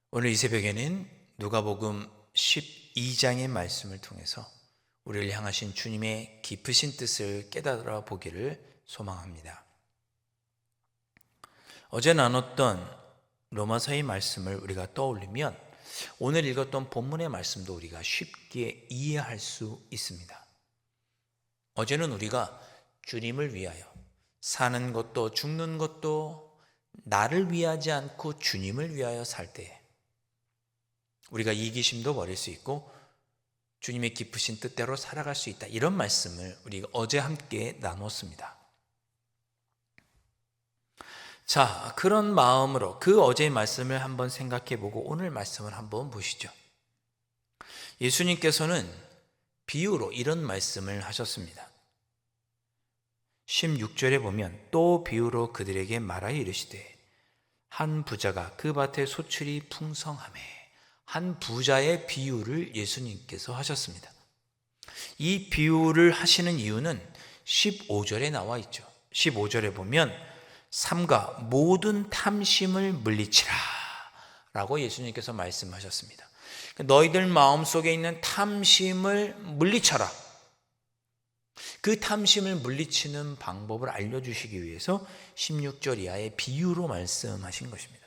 오늘 이 새벽에는 누가복음 12장의 말씀을 통해서 우리를 향하신 주님의 깊으신 뜻을 깨달아 보기를 소망합니다. 어제 나눴던 로마서의 말씀을 우리가 떠올리면 오늘 읽었던 본문의 말씀도 우리가 쉽게 이해할 수 있습니다. 어제는 우리가 주님을 위하여 사는 것도 죽는 것도 나를 위하지 않고 주님을 위하여 살 때에 우리가 이기심도 버릴 수 있고 주님의 깊으신 뜻대로 살아갈 수 있다, 이런 말씀을 우리가 어제 함께 나눴습니다. 자, 그런 마음으로 그 어제의 말씀을 한번 생각해 보고 오늘 말씀을 한번 보시죠. 예수님께서는 비유로 이런 말씀을 하셨습니다. 16절에 보면 또 비유로 그들에게 말하여 이르시되 한 부자가 그 밭에 소출이 풍성하매, 한 부자의 비유를 예수님께서 하셨습니다. 이 비유를 하시는 이유는 15절에 나와 있죠. 15절에 보면 삼가 모든 탐심을 물리치라 라고 예수님께서 말씀하셨습니다. 너희들 마음속에 있는 탐심을 물리쳐라. 그 탐심을 물리치는 방법을 알려주시기 위해서 16절 이하의 비유로 말씀하신 것입니다.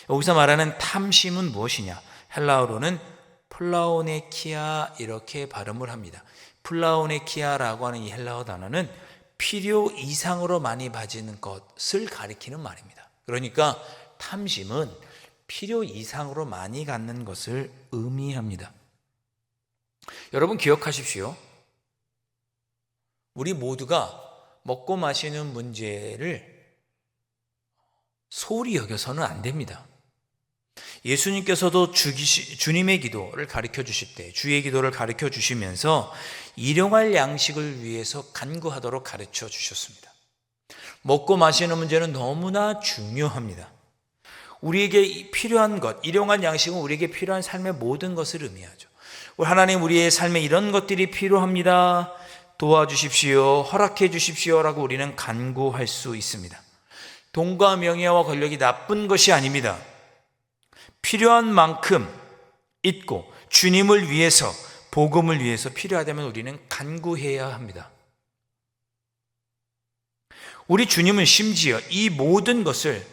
여기서 말하는 탐심은 무엇이냐? 헬라어로는 플라오네키아 이렇게 발음을 합니다. 플라오네키아라고 하는 이 헬라어 단어는 필요 이상으로 많이 가지는 것을 가리키는 말입니다. 그러니까 탐심은 필요 이상으로 많이 갖는 것을 의미합니다. 여러분 기억하십시오. 우리 모두가 먹고 마시는 문제를 소홀히 여겨서는 안 됩니다. 예수님께서도 주님의 기도를 가르쳐 주실 때 주의 기도를 가르쳐 주시면서 일용할 양식을 위해서 간구하도록 가르쳐 주셨습니다. 먹고 마시는 문제는 너무나 중요합니다. 우리에게 필요한 것, 일용할 양식은 우리에게 필요한 삶의 모든 것을 의미하죠. 하나님, 우리의 삶에 이런 것들이 필요합니다. 도와주십시오. 허락해 주십시오라고 우리는 간구할 수 있습니다. 돈과 명예와 권력이 나쁜 것이 아닙니다. 필요한 만큼 있고 주님을 위해서, 복음을 위해서 필요하다면 우리는 간구해야 합니다. 우리 주님은 심지어 이 모든 것을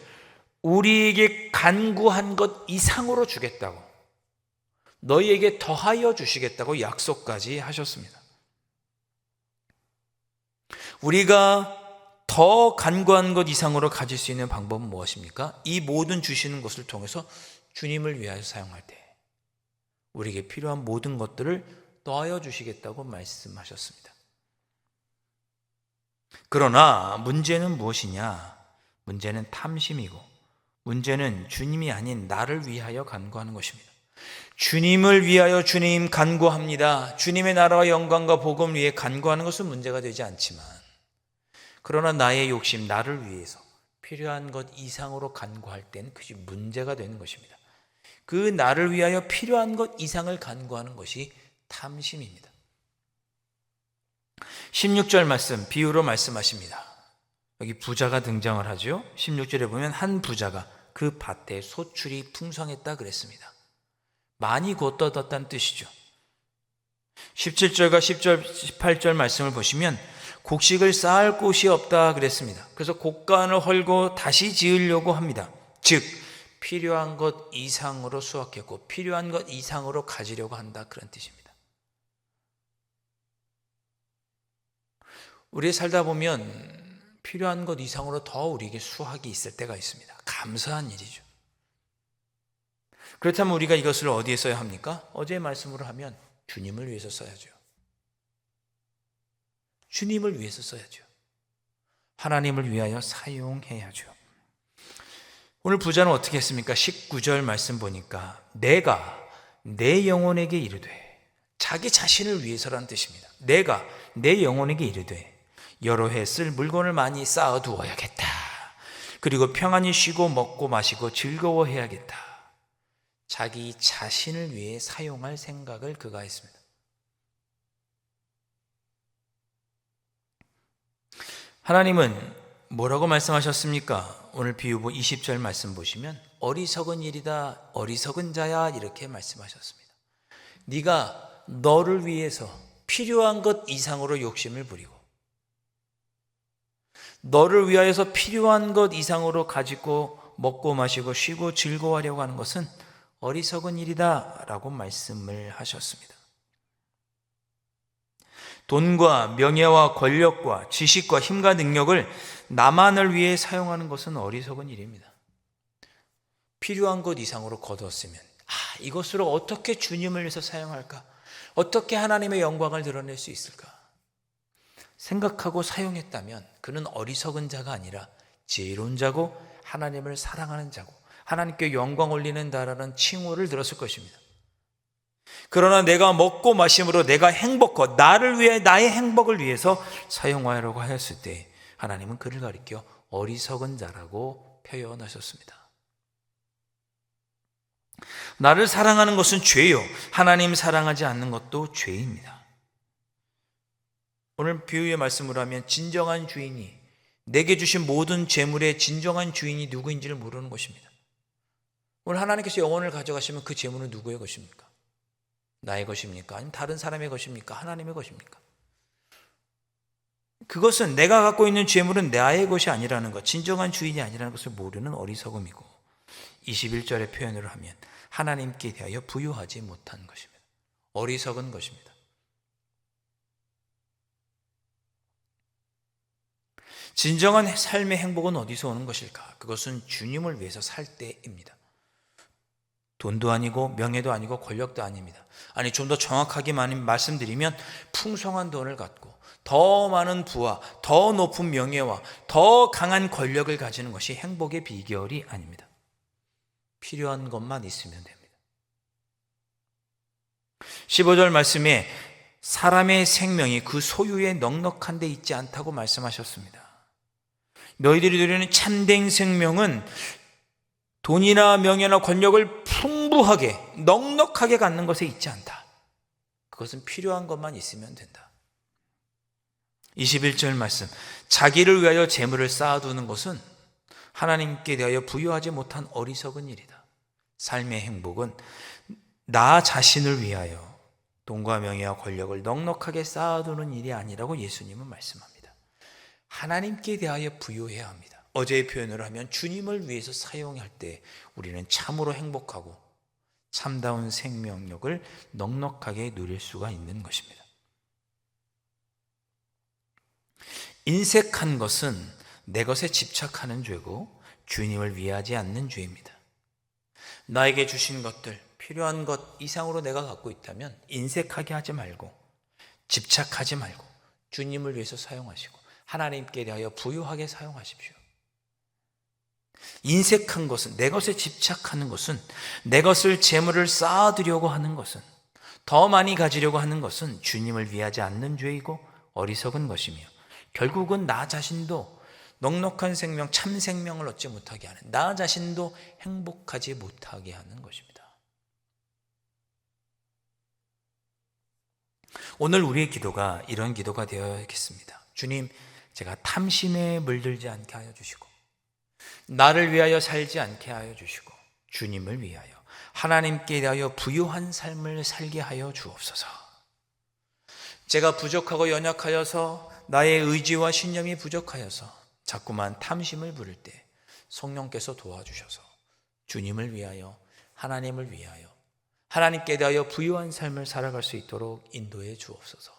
우리에게 간구한 것 이상으로 주겠다고, 너희에게 더하여 주시겠다고 약속까지 하셨습니다. 우리가 더 간구한 것 이상으로 가질 수 있는 방법은 무엇입니까? 이 모든 주시는 것을 통해서 주님을 위하여 사용할 때 우리에게 필요한 모든 것들을 더하여 주시겠다고 말씀하셨습니다. 그러나 문제는 무엇이냐? 문제는 탐심이고, 문제는 주님이 아닌 나를 위하여 간구하는 것입니다. 주님을 위하여 주님 간구합니다. 주님의 나라와 영광과 복음을 위해 간구하는 것은 문제가 되지 않지만, 그러나 나의 욕심, 나를 위해서 필요한 것 이상으로 간구할 때는 그것이 문제가 되는 것입니다. 그 나를 위하여 필요한 것 이상을 간구하는 것이 탐심입니다. 16절 말씀, 비유로 말씀하십니다. 여기 부자가 등장을 하죠. 16절에 보면 한 부자가 그 밭에 소출이 풍성했다 그랬습니다. 많이 걷어뒀다는 뜻이죠. 17절과 10절, 18절 말씀을 보시면 곡식을 쌓을 곳이 없다 그랬습니다. 그래서 곡간을 헐고 다시 지으려고 합니다. 즉 필요한 것 이상으로 수확했고 필요한 것 이상으로 가지려고 한다, 그런 뜻입니다. 우리 살다 보면 필요한 것 이상으로 더 우리에게 수확이 있을 때가 있습니다. 감사한 일이죠. 그렇다면 우리가 이것을 어디에 써야 합니까? 어제의 말씀으로 하면 주님을 위해서 써야죠. 주님을 위해서 써야죠. 하나님을 위하여 사용해야죠. 오늘 부자는 어떻게 했습니까? 19절 말씀 보니까 내가 내 영혼에게 이르되, 자기 자신을 위해서라는 뜻입니다. 내가 내 영혼에게 이르되 여러 해 쓸 물건을 많이 쌓아두어야겠다. 그리고 평안히 쉬고 먹고 마시고 즐거워해야겠다. 자기 자신을 위해 사용할 생각을 그가 했습니다. 하나님은 뭐라고 말씀하셨습니까? 오늘 비유보 20절 말씀 보시면 어리석은 일이다, 어리석은 자야, 이렇게 말씀하셨습니다. 네가 너를 위해서 필요한 것 이상으로 욕심을 부리고 너를 위하여서 필요한 것 이상으로 가지고 먹고 마시고 쉬고 즐거워하려고 하는 것은 어리석은 일이다 라고 말씀을 하셨습니다. 돈과 명예와 권력과 지식과 힘과 능력을 나만을 위해 사용하는 것은 어리석은 일입니다. 필요한 것 이상으로 거두었으면 이것으로 어떻게 주님을 위해서 사용할까? 어떻게 하나님의 영광을 드러낼 수 있을까? 생각하고 사용했다면 그는 어리석은 자가 아니라 지혜로운 자고 하나님을 사랑하는 자고 하나님께 영광 올리는 자라는 칭호를 들었을 것입니다. 그러나 내가 먹고 마심으로 내가 행복하고 나를 위해 나의 행복을 위해서 사용하려고 하였을 때 하나님은 그를 가리켜 어리석은 자라고 표현하셨습니다. 나를 사랑하는 것은 죄요, 하나님 사랑하지 않는 것도 죄입니다. 오늘 비유의 말씀으로 하면 진정한 주인이, 내게 주신 모든 재물의 진정한 주인이 누구인지를 모르는 것입니다. 오늘 하나님께서 영혼을 가져가시면 그 재물은 누구의 것입니까? 나의 것입니까? 아니면 다른 사람의 것입니까? 하나님의 것입니까? 그것은 내가 갖고 있는 재물은 나의 것이 아니라는 것, 진정한 주인이 아니라는 것을 모르는 어리석음이고 21절의 표현으로 하면 하나님께 대하여 부유하지 못한 것입니다. 어리석은 것입니다. 진정한 삶의 행복은 어디서 오는 것일까? 그것은 주님을 위해서 살 때입니다. 돈도 아니고 명예도 아니고 권력도 아닙니다. 아니, 좀 더 정확하게 말씀드리면 풍성한 돈을 갖고 더 많은 부와 더 높은 명예와 더 강한 권력을 가지는 것이 행복의 비결이 아닙니다. 필요한 것만 있으면 됩니다. 15절 말씀에 사람의 생명이 그 소유에 넉넉한 데 있지 않다고 말씀하셨습니다. 너희들이 누리는 참된 생명은 돈이나 명예나 권력을 풍부하게 넉넉하게 갖는 것에 있지 않다. 그것은 필요한 것만 있으면 된다. 21절 말씀, 자기를 위하여 재물을 쌓아두는 것은 하나님께 대하여 부유하지 못한 어리석은 일이다. 삶의 행복은 나 자신을 위하여 돈과 명예와 권력을 넉넉하게 쌓아두는 일이 아니라고 예수님은 말씀합니다. 하나님께 대하여 부유해야 합니다. 어제의 표현으로 하면 주님을 위해서 사용할 때 우리는 참으로 행복하고 참다운 생명력을 넉넉하게 누릴 수가 있는 것입니다. 인색한 것은 내 것에 집착하는 죄고 주님을 위하지 않는 죄입니다. 나에게 주신 것들, 필요한 것 이상으로 내가 갖고 있다면 인색하게 하지 말고 집착하지 말고 주님을 위해서 사용하시고 하나님께 대하여 부유하게 사용하십시오. 인색한 것은, 내 것에 집착하는 것은, 내 것을 재물을 쌓아두려고 하는 것은, 더 많이 가지려고 하는 것은 주님을 위하지 않는 죄이고 어리석은 것이며 결국은 나 자신도 넉넉한 생명, 참 생명을 얻지 못하게 하는, 나 자신도 행복하지 못하게 하는 것입니다. 오늘 우리의 기도가 이런 기도가 되어야겠습니다. 주님, 제가 탐심에 물들지 않게 하여 주시고 나를 위하여 살지 않게 하여 주시고 주님을 위하여 하나님께 대하여 부유한 삶을 살게 하여 주옵소서. 제가 부족하고 연약하여서 나의 의지와 신념이 부족하여서 자꾸만 탐심을 부릴 때 성령께서 도와주셔서 주님을 위하여 하나님을 위하여 하나님께 대하여 부유한 삶을 살아갈 수 있도록 인도해 주옵소서.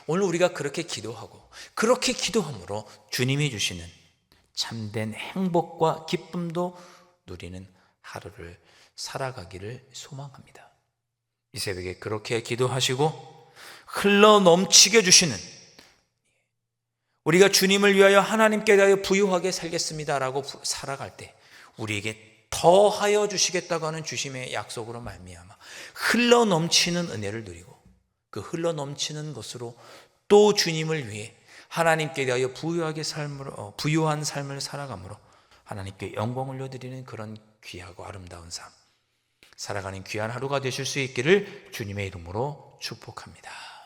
오늘 우리가 그렇게 기도하고 그렇게 기도함으로 주님이 주시는 참된 행복과 기쁨도 누리는 하루를 살아가기를 소망합니다. 이 새벽에 그렇게 기도하시고 흘러 넘치게 주시는, 우리가 주님을 위하여 하나님께 대하여 부유하게 살겠습니다라고 살아갈 때 우리에게 더하여 주시겠다고 하는 주심의 약속으로 말미암아 흘러 넘치는 은혜를 누리고 그 흘러 넘치는 것으로 또 주님을 위해 하나님께 대하여 부유한 삶을 살아감으로 하나님께 영광을 올려드리는 그런 귀하고 아름다운 삶 살아가는 귀한 하루가 되실 수 있기를 주님의 이름으로 축복합니다.